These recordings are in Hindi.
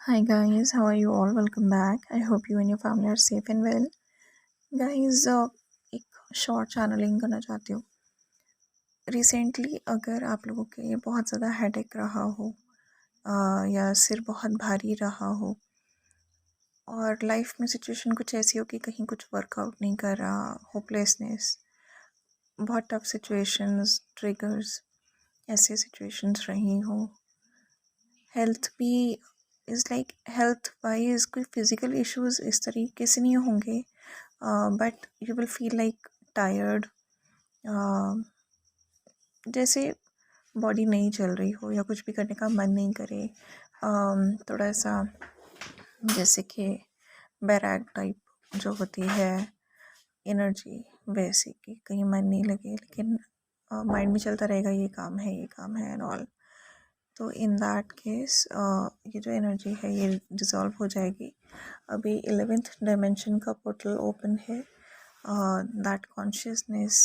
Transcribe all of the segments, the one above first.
Hi guys, how are you all? Welcome back. I hope you and your family are safe and well. Guys, एक शॉर्ट चैनलिंग करना चाहती हूँ. रिसेंटली अगर आप लोगों के बहुत ज़्यादा हेडेक रहा हो या सिर बहुत भारी रहा हो और लाइफ में सिचुएशन कुछ ऐसी हो कि कहीं कुछ वर्कआउट नहीं कर रहा, होपलेसनेस, बहुत टफ सिचुएशंस, ट्रिगर्स, ऐसे सिचुएशंस रही हो. हेल्थ भी हेल्थ वाइज कोई फिज़िकल इश्यूज इस तरीके से नहीं होंगे, but you will feel like tired, जैसे बॉडी नहीं चल रही हो या कुछ भी करने का मन नहीं करे. थोड़ा सा जैसे कि बैराग टाइप जो होती है एनर्जी, वैसे कि कहीं मन नहीं लगे लेकिन माइंड में चलता रहेगा ये काम है एंड ऑल. तो इन दैट केस ये जो एनर्जी है ये डिज़ोल्व हो जाएगी. अभी 11th डायमेंशन का पोर्टल ओपन है. That consciousness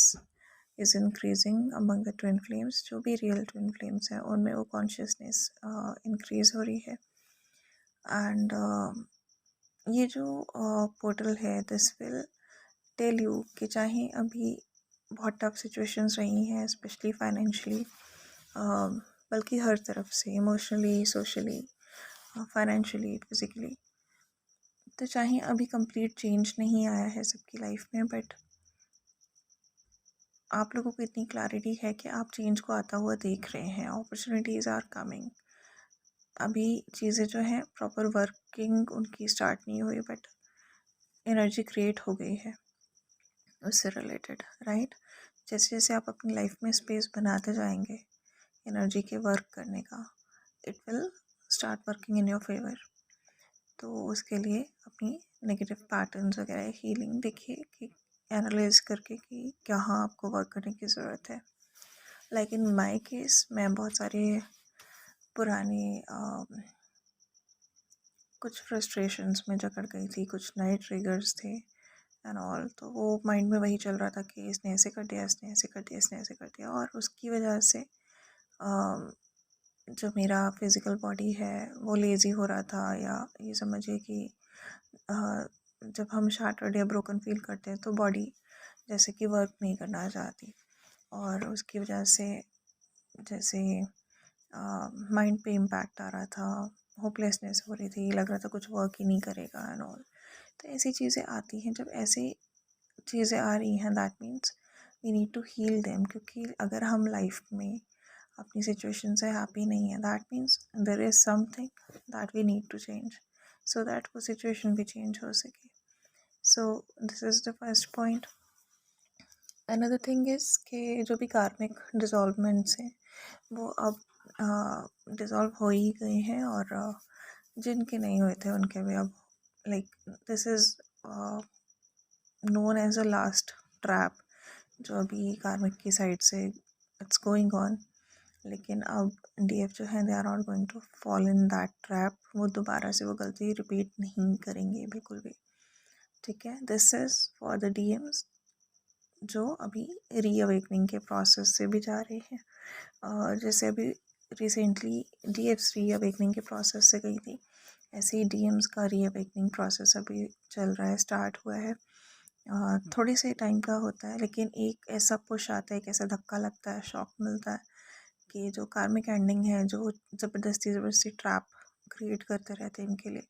is increasing among the twin flames. जो भी रियल ट्विन फ्लेम्स हैं उनमें वो कॉन्शियसनेस इंक्रीज हो रही है. एंड ये जो पोर्टल है दिस विल टेल यू कि चाहे अभी बहुत टफ सिचुएशंस रही हैं स्पेशली फाइनेंशियली, बल्कि हर तरफ से इमोशनली, सोशली, फाइनेंशियली, फिज़िकली, तो चाहे अभी कंप्लीट चेंज नहीं आया है सबकी लाइफ में, बट आप लोगों को इतनी क्लैरिटी है कि आप चेंज को आता हुआ देख रहे हैं. Opportunities are coming. अभी चीज़ें जो हैं प्रॉपर वर्किंग उनकी स्टार्ट नहीं हुई, बट एनर्जी क्रिएट हो गई है उससे रिलेटेड, राइट. जैसे जैसे आप अपनी लाइफ में स्पेस बनाते जाएंगे एनर्जी के वर्क करने का, it will start working in your favour. तो उसके लिए अपनी नेगेटिव पैटर्न्स वगैरह हीलिंग देखिए कि एनालाइज करके कि कहाँ आपको वर्क करने की ज़रूरत है. लाइक इन माय केस मैं बहुत सारे पुराने कुछ फ्रस्ट्रेशंस में जकड़ गई थी, कुछ नए ट्रिगर्स थे एंड ऑल. तो वो माइंड में वही चल रहा था कि इसने ऐसे कर दिया, इसने ऐसे कर दिया, इसने ऐसे कर दिया, और उसकी वजह से जो मेरा फिज़िकल बॉडी है वो लेज़ी हो रहा था. या ये समझिए कि जब हम शैटर्ड या ब्रोकन फील करते हैं तो बॉडी जैसे कि वर्क नहीं करना चाहती, और उसकी वजह से जैसे माइंड पे इम्पैक्ट आ रहा था, होपलेसनेस हो रही थी, लग रहा था कुछ वर्क ही नहीं करेगा एंड ऑल. तो ऐसी चीज़ें आती हैं. जब ऐसी चीज़ें आ रही हैं that means we need to heal them. क्योंकि अगर हम लाइफ में अपनी सिचुएशन से हैप्पी नहीं है that means there is something that we need to change so that वो सिचुएशन भी चेंज हो सके. So this is the first point. Another thing is कि जो भी कार्मिक डिज़ोल्वमेंट्स हैं वो अब डिज़ोल्व हो ही गए हैं, और जिनके नहीं हुए थे उनके भी अब like this is known as a last trap जो अभी कार्मिक की साइड से इट्स गोइंग ऑन. लेकिन अब डीएफ जो है they are not going to fall in that trap. वो दोबारा से वो गलती रिपीट नहीं करेंगे बिल्कुल भी. ठीक है, this is for the DMs जो अभी रीअवेकनिंग के प्रोसेस से भी जा रहे हैं. जैसे अभी रिसेंटली डीएफ्स रीअवेकनिंग के प्रोसेस से गई थी, ऐसे ही डीएम्स का रीअवेकनिंग प्रोसेस अभी चल रहा है, स्टार्ट हुआ है. थोड़ी से टाइम का होता है लेकिन एक ऐसा पुश आता है, एक ऐसा धक्का लगता है, शॉक मिलता है कि जो कार्मिक एंडिंग है, जो ज़बरदस्ती ट्रैप क्रिएट करते रहते हैं इनके लिए,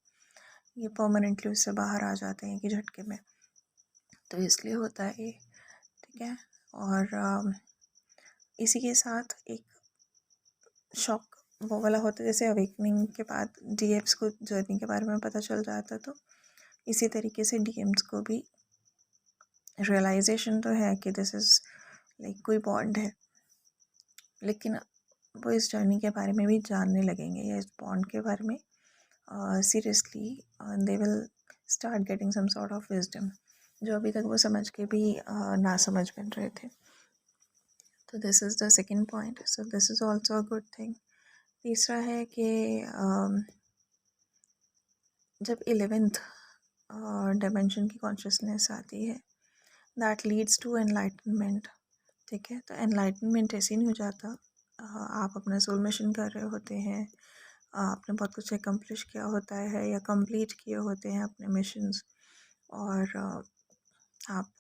ये परमानेंटली उससे बाहर आ जाते हैं कि झटके में. तो इसलिए होता है ये. ठीक है, और इसी के साथ एक शॉक वो वाला होता है जैसे अवेकनिंग के बाद डीएम्स को जर्नी के बारे में पता चल जाता है. तो इसी तरीके से डीएम्स को भी रियलाइजेशन तो है कि दिस इज़ लाइक कोई बॉन्ड है, लेकिन वो इस जर्नी के बारे में भी जानने लगेंगे या इस बॉन्ड के बारे में seriously they will start getting some sort of wisdom जो अभी तक वो समझ के भी ना समझ बन रहे थे. तो this is the second point. So this is also a good thing. तीसरा है कि जब 11th डायमेंशन की कॉन्शियसनेस आती है दैट लीड्स टू एनलाइटनमेंट. ठीक है, तो एनलाइटनमेंट ऐसे नहीं हो जाता. आप अपना सोल मिशन कर रहे होते हैं, आपने बहुत कुछ एकम्प्लिश किया होता है या कंप्लीट किए होते हैं अपने मिशंस, और आप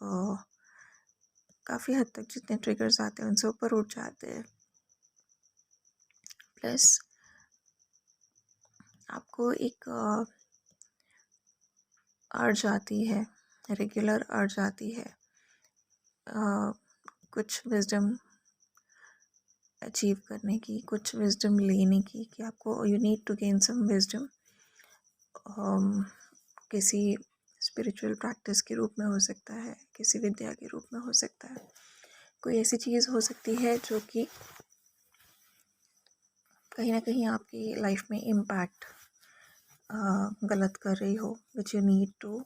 काफ़ी हद तक जितने ट्रिगर्स आते हैं उनसे ऊपर उठ जाते हैं। प्लस आपको एक अर्ज आती है, रेगुलर अर्ज आती है कुछ विजडम अचीव करने की, कुछ विजडम लेने की, कि आपको you need to gain some wisdom. किसी स्पिरिचुअल प्रैक्टिस के रूप में हो सकता है, किसी विद्या के रूप में हो सकता है, कोई ऐसी चीज़ हो सकती है जो कि कहीं ना कहीं आपकी लाइफ में इम्पैक्ट गलत कर रही हो, which you need to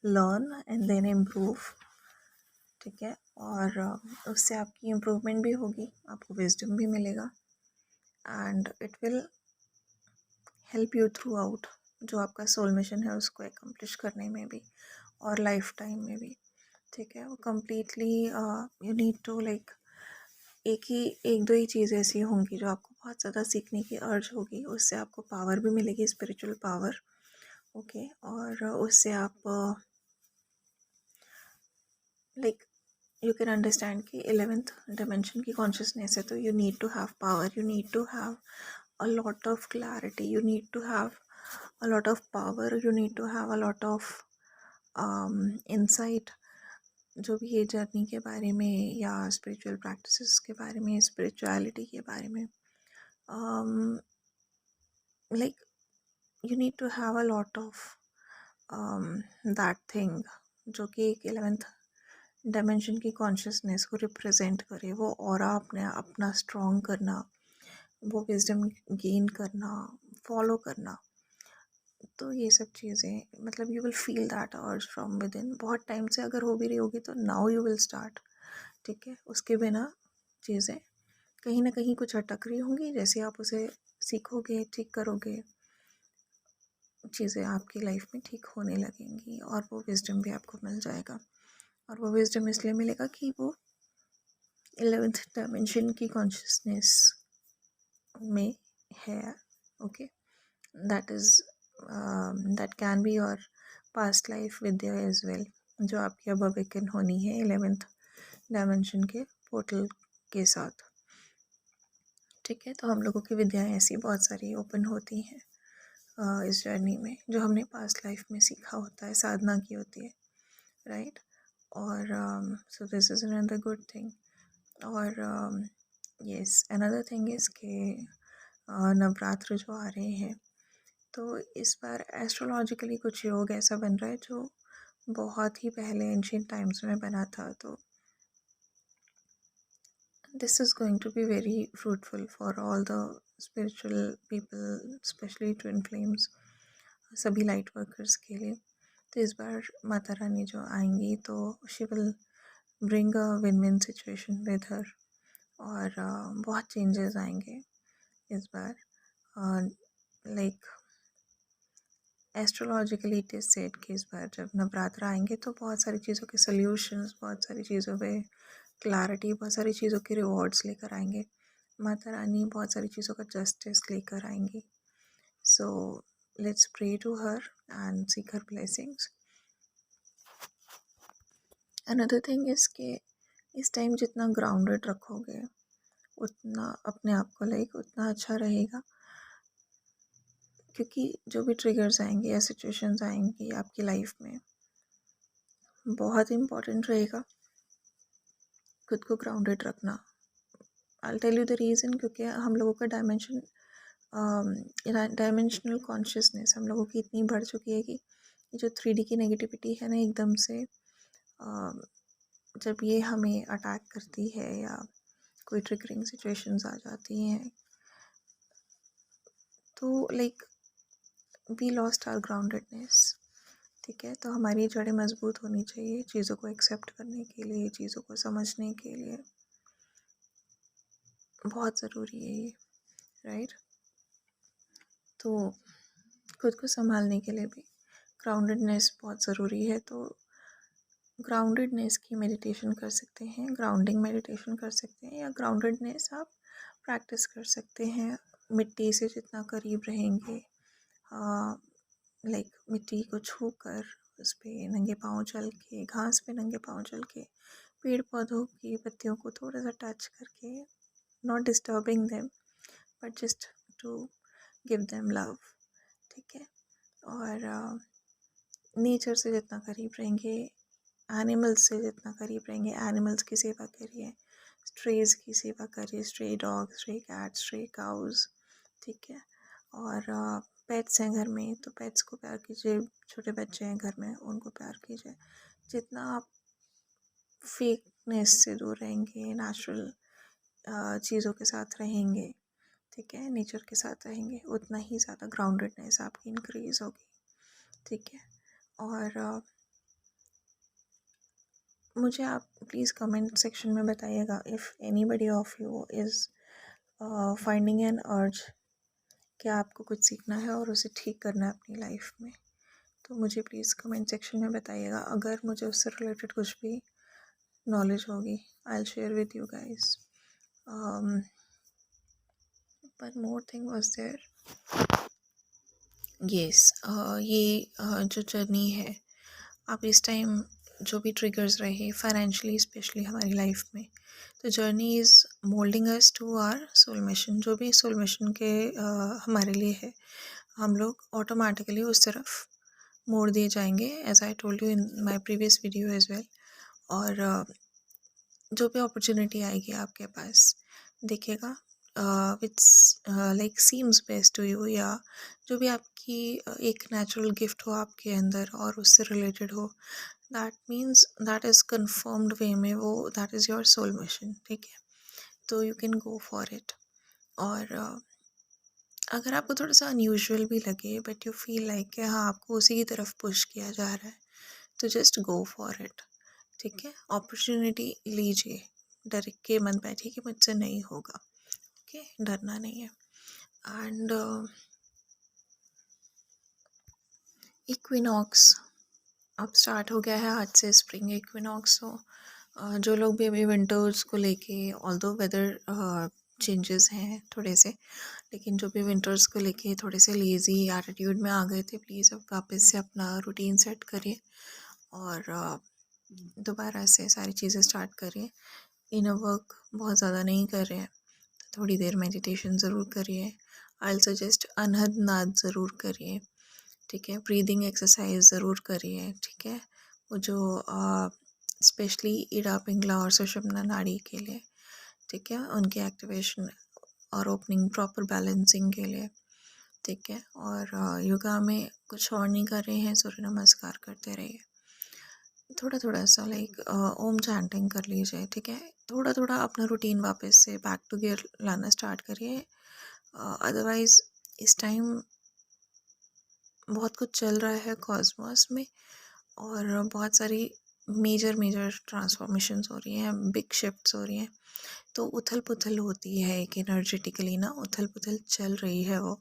learn and then improve. ठीक है, और उससे आपकी इम्प्रूवमेंट भी होगी, आपको विजडम भी मिलेगा, and it will help you through out जो आपका सोल मिशन है उसको एकम्प्लिश करने में भी और लाइफ टाइम में भी। ठीक है, वो completely you need to like एक दो ही चीज़ ऐसी होंगी जो आपको बहुत ज़्यादा सीखने की अर्ज होगी, उससे आपको पावर भी मिलेगी, स्पिरिचुअल पावर। ओके, और उससे आप लाइक यू कैन अंडरस्टैंड कि 11th डिमेंशन की कॉन्शियसनेस है, तो you need to have power, you need to have a lot of clarity, you need to have a lot of power, you need to have a lot of insight, जो भी ये जर्नी के बारे में या स्पिरिचुअल प्रैक्टिसेस के बारे में, स्पिरिचुअलिटी के बारे में, like you need to have a lot of that thing जो कि एक 11th डायमेंशन की कॉन्शियसनेस को रिप्रेजेंट करे, वो ऑरा अपने अपना स्ट्रॉन्ग करना, वो विजडम गेन करना, फॉलो करना। तो ये सब चीज़ें मतलब यू विल फील दैट अर्ज फ्रॉम विद इन, बहुत टाइम से अगर हो भी रही होगी तो नाउ यू विल स्टार्ट। ठीक है, उसके बिना चीज़ें कहीं ना कहीं कुछ अटक रही होंगी, जैसे आप उसे सीखोगे, ठीक करोगे, चीज़ें आपकी लाइफ में ठीक होने लगेंगी, और वो विजडम भी आपको मिल जाएगा। और वो विजडम इसलिए मिलेगा कि वो 11th डायमेंशन की कॉन्शियसनेस में है। Okay, that is that can be your past life विद्या एज वेल, जो आपकी अब अवेकन होनी है 11th डायमेंशन के पोर्टल के साथ। ठीक है, तो हम लोगों की विद्याएं ऐसी बहुत सारी ओपन होती हैं इस जर्नी में, जो हमने पास्ट लाइफ में सीखा होता है, साधना की होती है, राइट। और सो this is another good thing. और यस, अनदर थिंग इज़ के नवरात्र जो आ रहे हैं, तो इस बार एस्ट्रोलॉजिकली कुछ योग ऐसा बन रहा है जो बहुत ही पहले एंशिएंट टाइम्स में बना था। तो this is going to be very fruitful for all the spiritual people, specially twin flames, सभी लाइट वर्कर्स के लिए। तो इस बार माता रानी जो आएंगी तो she will bring a win win situation with her, और बहुत चेंजेस आएंगे इस बार। Like astrologically it is said कि इस बार जब नवरात्र आएंगे तो बहुत सारी चीज़ों के सल्यूशंस, बहुत सारी चीज़ों पे क्लैरिटी, बहुत सारी चीज़ों के रिवॉर्ड्स लेकर आएंगे। माता रानी बहुत सारी चीज़ों का जस्टिस लेकर आएंगी। So let's pray to her and seek her blessings. Another thing is कि इस टाइम जितना ग्राउंडेड रखोगे उतना अपने आप को लाइक उतना अच्छा रहेगा, क्योंकि जो भी ट्रिगर्स आएंगे या सिचुएशंस आएंगी आपकी लाइफ में, बहुत इम्पॉर्टेंट रहेगा खुद को ग्राउंडेड रखना। I tell you the reason, क्योंकि हम लोगों का डायमेंशनल कॉन्शियसनेस हम लोगों की इतनी बढ़ चुकी है कि जो 3D की नेगेटिविटी है ना, एकदम से जब ये हमें अटैक करती है या कोई ट्रिगरिंग सिचुएशंस आ जाती हैं, तो like we lost our groundedness. ठीक है, तो हमारी जड़ें मजबूत होनी चाहिए चीज़ों को एक्सेप्ट करने के लिए, चीज़ों को समझने के लिए, बहुत ज़रूरी है ये, राइट। तो खुद को संभालने के लिए भी ग्राउंडेडनेस बहुत ज़रूरी है। तो ग्राउंडेडनेस की मेडिटेशन कर सकते हैं, ग्राउंडिंग मेडिटेशन कर सकते हैं, या ग्राउंडेडनेस आप प्रैक्टिस कर सकते हैं मिट्टी से जितना करीब रहेंगे, लाइक मिट्टी को छू कर उस पे नंगे पाँव चल के, घास पे नंगे पाँव चल के, पेड़ पौधों की पत्तियों को थोड़ा सा टच करके, not disturbing them but just to give them love, ठीक है। और नेचर से जितना करीब रहेंगे, एनिमल्स से जितना करीब रहेंगे, एनिमल्स की सेवा करिए, स्ट्रेज की सेवा करिए, stray dog, stray cat, stray cows, ठीक है। और पेट्स हैं घर में तो पेट्स को प्यार कीजिए, छोटे बच्चे हैं घर में उनको प्यार कीजिए। जितना आप फेकनेस से दूर रहेंगे, नेचुरल चीज़ों के साथ रहेंगे, ठीक है, नेचर के साथ रहेंगे, उतना ही ज़्यादा ग्राउंडेडनेस आपकी इंक्रीज होगी, ठीक है। और मुझे आप प्लीज़ कमेंट सेक्शन में बताइएगा if anybody of you is finding N अर्ज कि आपको कुछ सीखना है और उसे ठीक करना है अपनी लाइफ में, तो मुझे प्लीज़ कमेंट सेक्शन में बताइएगा। अगर मुझे उससे रिलेटेड कुछ भी नॉलेज होगी, I will share with you guys. But more thing was there, yes, ये जो जर्नी है, आप इस टाइम जो भी ट्रिगर्स रहे फाइनेंशियली स्पेशली हमारी लाइफ में, तो journey is moulding us to our soul mission. जो भी सोल मिशन के हमारे लिए है, हम लोग ऑटोमेटिकली उस तरफ मोड़ दिए जाएंगे, as I told you in my previous video as well. और जो भी अपॉर्चुनिटी आएगी आपके पास, देखिएगा it's like seems best to you, या जो भी आपकी एक नेचुरल गिफ्ट हो आपके अंदर और उससे रिलेटेड हो, that means that is confirmed way में वो that is your soul mission, ठीक है। तो you can go for it. और अगर आपको थोड़ा सा अनयूजुअल भी लगे बट यू फील लाइक कि हाँ आपको उसी की तरफ पुश किया जा रहा है, तो जस्ट गो फॉर इट, ठीक है। अपॉर्चुनिटी लीजिए, डर के मत बैठिए कि मुझसे नहीं होगा, ओके, डरना नहीं है। एंड इक्विनॉक्स अब स्टार्ट हो गया है, आज से स्प्रिंग इक्विनॉक्स हो। जो लोग भी अभी विंटर्स को लेके, ऑल्दो वेदर चेंजेस हैं थोड़े से, लेकिन जो भी विंटर्स को लेके थोड़े से लेज़ी एटीट्यूड में आ गए थे, प्लीज़ अब वापस से अपना रूटीन सेट करिए और दोबारा से सारी चीज़ें स्टार्ट करिए। इनर वर्क बहुत ज़्यादा नहीं कर रहे हैं, थोड़ी देर मेडिटेशन ज़रूर करिए। आई विल सजेस्ट अनहद नाद ज़रूर करिए, ठीक है। ब्रीदिंग एक्सरसाइज ज़रूर करिए, ठीक है। वो जो स्पेशली इड़ा पिंगला और सुषुम्ना नाड़ी के लिए, ठीक है, उनकी एक्टिवेशन और ओपनिंग, प्रॉपर बैलेंसिंग के लिए, ठीक है। और योगा में कुछ और नहीं कर रहे हैं, सूर्य नमस्कार करते रहिए, थोड़ा थोड़ा सा लाइक ओम चैंटिंग कर लीजिए, ठीक है। थोड़ा थोड़ा अपना रूटीन वापस से बैक टू गियर लाना स्टार्ट करिए। अदरवाइज़ इस टाइम बहुत कुछ चल रहा है कॉस्मोस में और बहुत सारी मेजर ट्रांसफॉर्मेशंस हो रही हैं, बिग शिफ्ट्स हो रही हैं, तो उथल पुथल होती है एक एनर्जेटिकली ना, उथल पुथल चल रही है वो।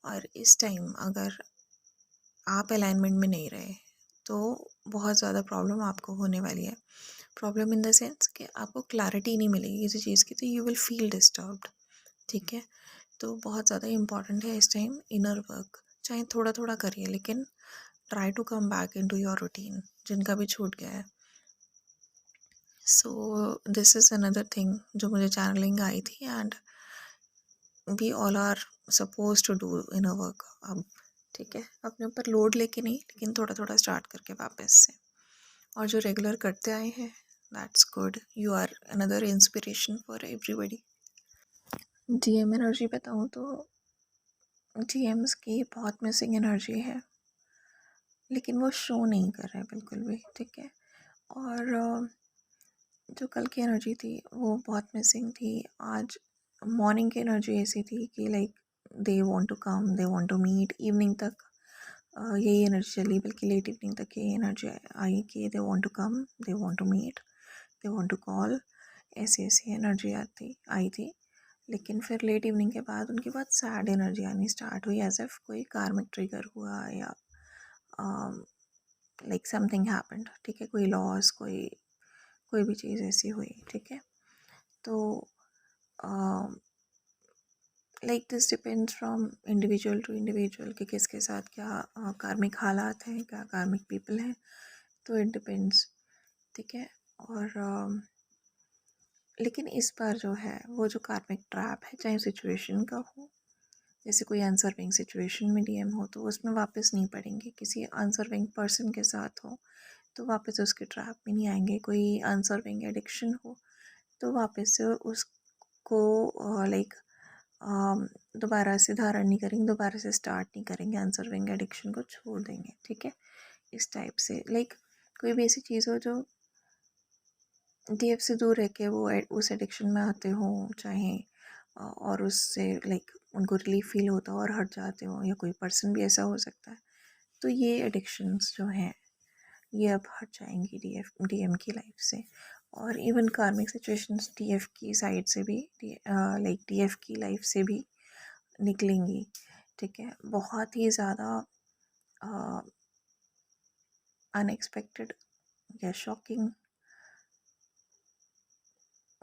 और इस टाइम अगर आप अलाइनमेंट में नहीं रहे तो बहुत ज़्यादा प्रॉब्लम आपको होने वाली है। प्रॉब्लम इन द सेंस कि आपको क्लैरिटी नहीं मिलेगी किसी चीज़ की, तो यू विल फील डिस्टर्ब्ड, ठीक है। तो बहुत ज़्यादा इम्पॉर्टेंट है इस टाइम इनर वर्क, चाहे थोड़ा थोड़ा करिए, लेकिन try to come back into your routine जिनका भी छूट गया है। So this is another thing जो मुझे चैनलिंग आई थी, and we all are suppose to do inner work अब, ठीक है। अपने ऊपर लोड लेके नहीं, लेकिन थोड़ा थोड़ा स्टार्ट करके वापस से। और जो रेगुलर करते आए हैं, that's good, you are another inspiration for everybody. DM energy बताऊँ तो डीएम्स की बहुत मिसिंग एनर्जी है, लेकिन वो शो नहीं कर रहा है बिल्कुल भी, ठीक है। और जो कल की एनर्जी थी वो बहुत मिसिंग थी। आज मॉर्निंग की एनर्जी ऐसी थी कि like they want to come, they want to meet. Evening तक यही एनर्जी चली, बल्कि लेट इवनिंग तक यही एनर्जी आई कि they want to come, they want to meet, they want to call, ऐसी ऐसी एनर्जी आई थी। लेकिन फिर लेट इवनिंग के बाद उनकी बहुत सैड एनर्जी आनी स्टार्ट हुई, एज इफ कोई कार्मिक ट्रिगर हुआ या लाइक समथिंग हैपेंड, ठीक है, कोई लॉस, कोई भी चीज़ ऐसी हुई, ठीक है। तो like this depends from individual to individual कि किसके साथ क्या कार्मिक हालात हैं, क्या कार्मिक पीपल हैं, तो इट डिपेंड्स। ठीक है। और लेकिन इस बार जो है वो जो कार्मिक ट्रैप है, चाहे सिचुएशन का हो, जैसे कोई अनसर्विंग सिचुएशन में डीएम हो तो उसमें वापस नहीं पड़ेंगे। किसी अनसर्विंग पर्सन के साथ हो तो वापस उसके ट्रैप में नहीं आएंगे। कोई अनसर्विंग एडिक्शन हो तो वापस से उसको लाइक दोबारा से धारण नहीं करेंगे, दोबारा से स्टार्ट नहीं करेंगे, अनसर्विंग एडिक्शन को छोड़ देंगे। ठीक है। इस टाइप से लाइक कोई भी ऐसी चीज़ हो जो डीएफ से दूर रह के वो उस एडिक्शन में आते हों, चाहे और उससे लाइक उनको रिलीफ फील होता हो और हट जाते हो, या कोई पर्सन भी ऐसा हो सकता है, तो ये एडिक्शंस जो हैं ये अब हट जाएंगी डीएम की लाइफ से। और इवन कार्मिक सिचुएशंस डीएफ की साइड से भी लाइक डीएफ की लाइफ से भी निकलेंगी। ठीक है। बहुत ही ज़्यादा अनएक्सपेक्टेड या शॉकिंग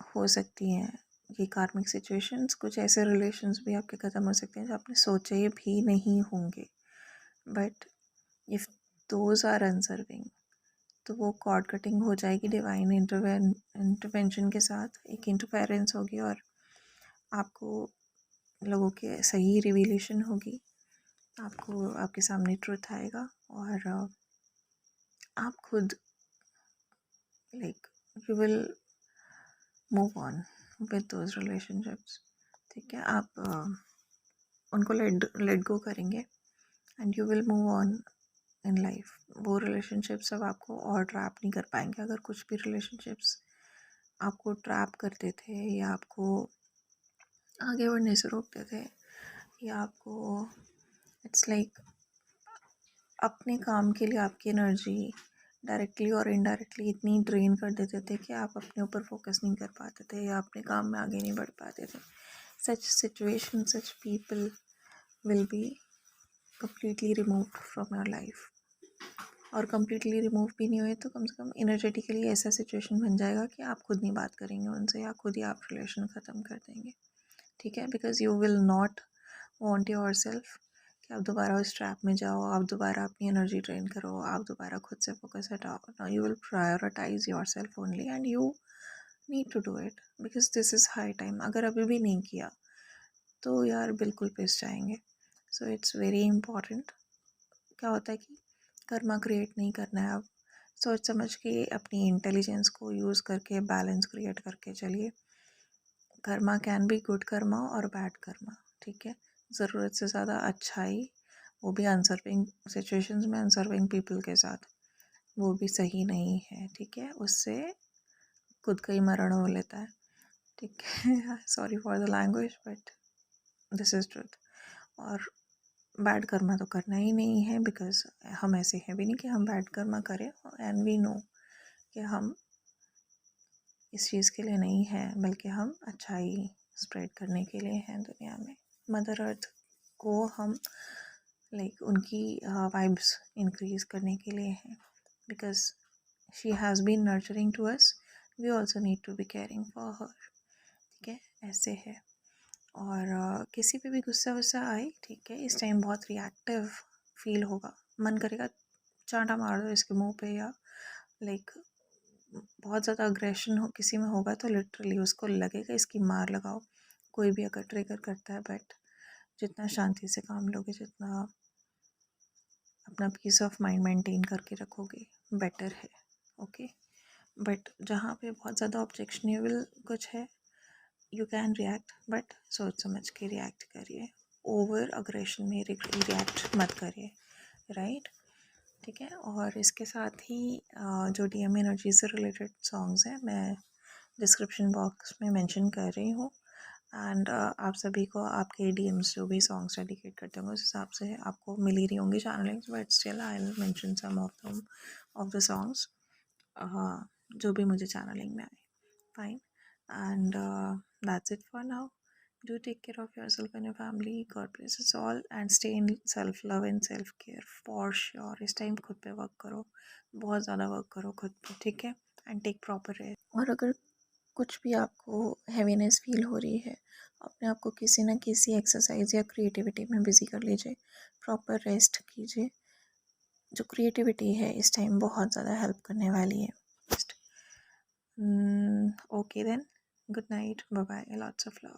हो सकती हैं ये कार्मिक सिचुएशंस। कुछ ऐसे रिलेशंस भी आपके ख़त्म हो सकते हैं जो आपने सोचे भी नहीं होंगे, बट इफ़ दोज आर अनसर्विंग तो वो कॉर्ड कटिंग हो जाएगी डिवाइन इंटरवेंशन के साथ। एक इंटरफेरेंस होगी और आपको लोगों के सही रिवीलेशन होगी, आपको आपके सामने ट्रुथ आएगा और आप खुद like you will move on with those relationships. ठीक है। आप उनको लेट गो करेंगे and you will move on in life. वो रिलेशनशिप्स अब आपको और ट्रैप नहीं कर पाएंगे। अगर कुछ भी रिलेशनशिप्स आपको ट्रैप करते थे या आपको आगे बढ़ने से रोकते थे, या आपको इट्स लाइक अपने काम के लिए आपकी एनर्जी डायरेक्टली और इनडायरेक्टली इतनी ड्रेन कर देते थे कि आप अपने ऊपर फोकस नहीं कर पाते थे या अपने काम में आगे नहीं बढ़ पाते थे। Such situation, such people will be completely removed from your life। और कम्प्लीटली रिमूव भी नहीं हुए तो कम से कम एनर्जेटिकली ऐसा सिचुएशन बन जाएगा कि आप खुद नहीं बात करेंगे उनसे, या खुद ही आप रिलेशन ख़त्म कर देंगे। ठीक है। Because you will not want your self कि आप दोबारा उस ट्रैप में जाओ, आप दोबारा अपनी एनर्जी ड्रेन करो, आप दोबारा खुद से फोकस हटाओ। Now you will prioritise yourself only and you need to do it because this is high time. अगर अभी भी नहीं किया तो यार बिल्कुल पिस जाएंगे। So it's very important. क्या होता है कि कर्मा क्रिएट नहीं करना है, अब सोच समझ के अपनी इंटेलिजेंस को यूज़ करके बैलेंस क्रिएट करके चलिए। Karma can be good Karma और बैड कर्मा। ठीक है। ज़रूरत से ज़्यादा अच्छाई, वो भी अनसर्विंग सिचुएशंस में अनसर्विंग पीपल के साथ, वो भी सही नहीं है। ठीक है। उससे खुद का ही मरण हो लेता है। ठीक है। Sorry for the language but this is truth. और बैड कर्मा तो करना ही नहीं है बिकॉज हम ऐसे हैं भी नहीं कि हम बैड कर्मा करें। एंड वी नो कि हम इस चीज़ के लिए नहीं हैं, बल्कि हम अच्छाई स्प्रेड करने के लिए हैं दुनिया में। मदर अर्थ को हम लाइक उनकी वाइब्स इंक्रीज करने के लिए हैं because she has been nurturing to us, we also need to be caring for her. ठीक है। ऐसे है। और किसी पे भी गुस्सा वुस्सा आए, ठीक है, इस टाइम बहुत रिएक्टिव फील होगा, मन करेगा चांटा मार दो इसके मुंह पे, या लाइक बहुत ज़्यादा अग्रेशन हो किसी में होगा तो लिटरली उसको लगेगा इसकी मार लगाओ। कोई भी अगर ट्रिगर करता है, बट जितना शांति से काम लोगे, जितना अपना पीस ऑफ माइंड मेंटेन करके रखोगे, बेटर है। ओके। बट जहाँ पे बहुत ज़्यादा ऑब्जेक्शनेबल कुछ है, यू कैन रिएक्ट, बट सोच समझ के रिएक्ट करिए। ओवर अग्रेशन में रिएक्ट मत करिए। राइट। ठीक है। और इसके साथ ही जो डीएम एनर्जी से रिलेटेड सॉन्ग्स हैं मैं डिस्क्रिप्शन बॉक्स में मेंशन कर रही हूँ। एंड आप सभी को आपके डीएम्स जो भी सॉन्ग्स डेडिकेट करते होंगे उस हिसाब से आपको मिल ही रही होंगी channel links, but still I will mention some of the songs जो भी मुझे चैनलिंग में आए। Fine. And that's it for now. Do take care of yourself and your family. God bless us all and stay in self love and self care for sure। इस टाइम खुद पे वर्क करो, बहुत ज़्यादा वर्क करो खुद पे। ठीक है। And take proper rest. और अगर कुछ भी आपको हैवीनेस फील हो रही है, अपने आप को किसी न किसी एक्सरसाइज या क्रिएटिविटी में बिज़ी कर लीजिए, प्रॉपर रेस्ट कीजिए। जो क्रिएटिविटी है इस टाइम बहुत ज़्यादा हेल्प करने वाली है। Okay then, good night, bye bye, lots of love.